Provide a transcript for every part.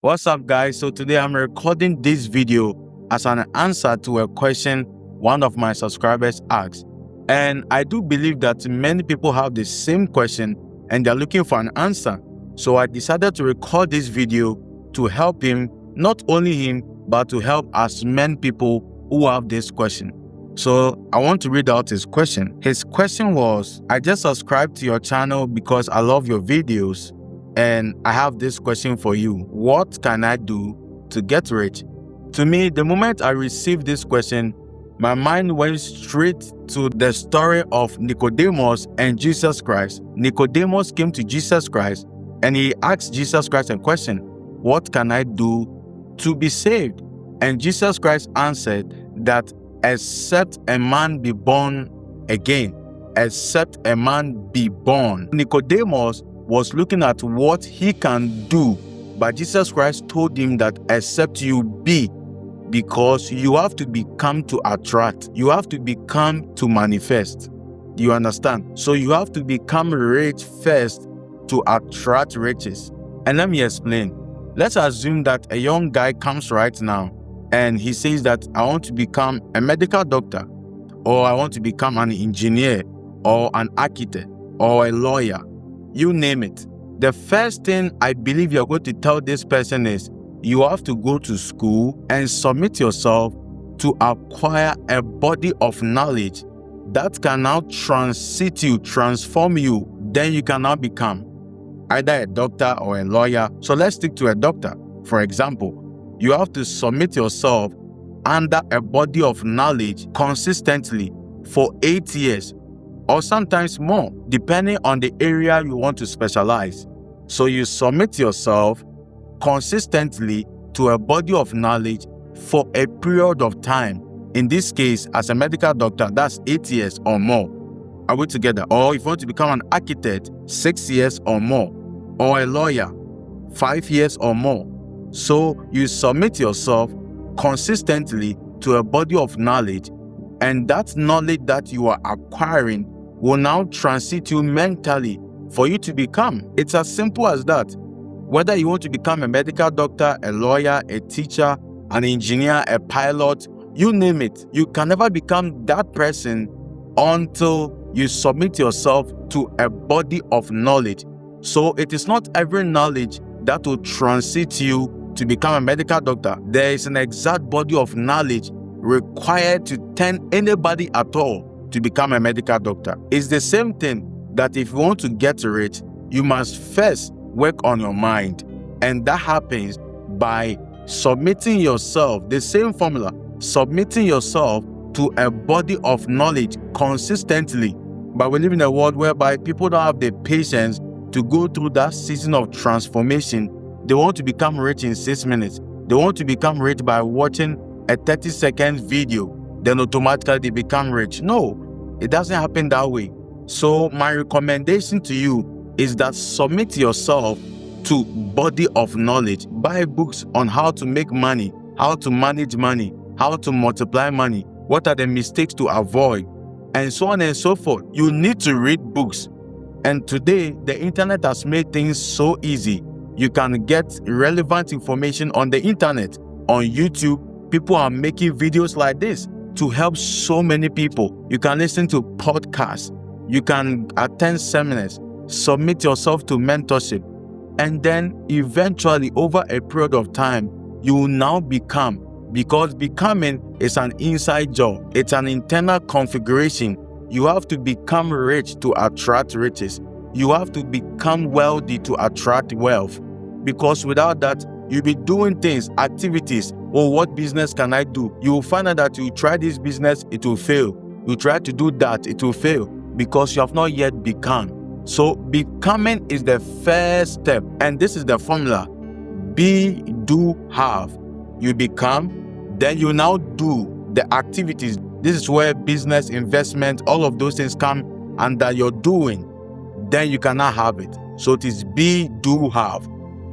What's up, guys? So today I'm recording this video as an answer to a question one of my subscribers asked. And I do believe that many people have the same question and they're looking for an answer. So I decided to record this video to help him, not only him, but to help as many people who have this question. So I want to read out his question. His question was, I just subscribed to your channel because I love your videos. And I have this question for you. What can I do to get rich? To me, the moment I received this question, my mind went straight to the story of Nicodemus and Jesus Christ. Nicodemus came to Jesus Christ and he asked Jesus Christ a question, what can I do to be saved? And Jesus Christ answered that except a man be born again, except a man be born. Nicodemus was looking at what he can do, but Jesus Christ told him that except you be, because you have to become to attract, you have to become to manifest. You understand? So you have to become rich first to attract riches. And let me explain. Let's assume that a young guy comes right now and he says that I want to become a medical doctor, or I want to become an engineer, or an architect, or a lawyer. You name it. The first thing I believe you're going to tell this person is you have to go to school and submit yourself to acquire a body of knowledge that can now transform you. Then you can now become either a doctor or a lawyer. So let's stick to a doctor. For example, you have to submit yourself under a body of knowledge consistently for 8 years. Or sometimes more, depending on the area you want to specialize. So you submit yourself consistently to a body of knowledge for a period of time. In this case, as a medical doctor, that's 8 years or more. Are we together? Or if you want to become an architect, 6 years or more. Or a lawyer, 5 years or more. So you submit yourself consistently to a body of knowledge, and that knowledge that you are acquiring will now transit you mentally for you to become. It's as simple as that. Whether you want to become a medical doctor, a lawyer, a teacher, an engineer, a pilot, you name it, you can never become that person until you submit yourself to a body of knowledge. So it is not every knowledge that will transit you to become a medical doctor. There is an exact body of knowledge required to turn anybody at all to become a medical doctor. It's the same thing that if you want to get rich, you must first work on your mind. And that happens by submitting yourself, the same formula, submitting yourself to a body of knowledge consistently. But we live in a world whereby people don't have the patience to go through that season of transformation. They want to become rich in 6 minutes. They want to become rich by watching a 30-second video. Then automatically they become rich. No, it doesn't happen that way. So my recommendation to you is that submit yourself to body of knowledge. Buy books on how to make money, how to manage money, how to multiply money, what are the mistakes to avoid, and so on and so forth. You need to read books. And today, the internet has made things so easy. You can get relevant information on the internet. On YouTube, people are making videos like this to help so many people. You can listen to podcasts. You can attend seminars. Submit yourself to mentorship. And then eventually, over a period of time, you will now become. Because becoming is an inside job. It's an internal configuration. You have to become rich to attract riches. You have to become wealthy to attract wealth. Because without that, you'll be doing things, activities. Oh, what business can I do? You will find out that you try this business, it will fail. You try to do that, it will fail. Because you have not yet become. So becoming is the first step. And this is the formula. Be, do, have. You become, then you now do the activities. This is where business, investment, all of those things come under your doing. Then you cannot have it. So it is be, do, have.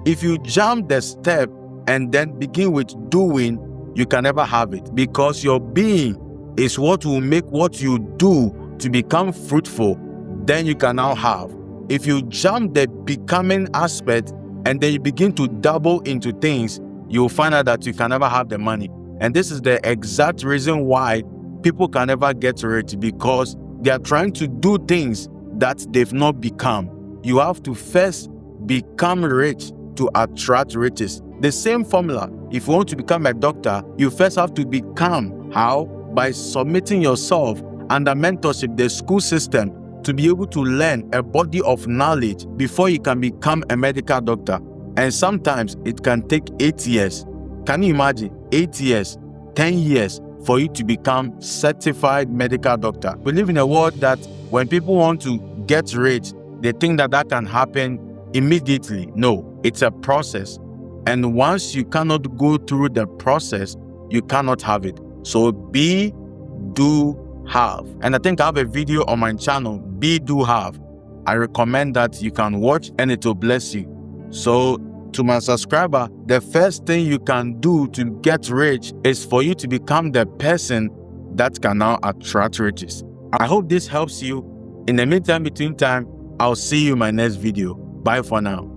If you jump the step and then begin with doing, you can never have it. Because your being is what will make what you do to become fruitful. Then you can now have. If you jump the becoming aspect and then you begin to dabble into things, you'll find out that you can never have the money. And this is the exact reason why people can never get rich, because they are trying to do things that they've not become. You have to first become rich to attract riches. The same formula, if you want to become a doctor, you first have to become. How? By submitting yourself under mentorship, the school system, to be able to learn a body of knowledge before you can become a medical doctor. And sometimes it can take 8 years. Can you imagine? 8 years, 10 years for you to become certified medical doctor. We live in a world that when people want to get rich, they think that that can happen immediately. No, it's a process. And once you cannot go through the process, you cannot have it. So be, do, have. And I think I have a video on my channel, Be, Do, Have. I recommend that you can watch and it will bless you. So to my subscriber, the first thing you can do to get rich is for you to become the person that can now attract riches. I hope this helps you. In the meantime, between time, I'll see you in my next video. Bye for now.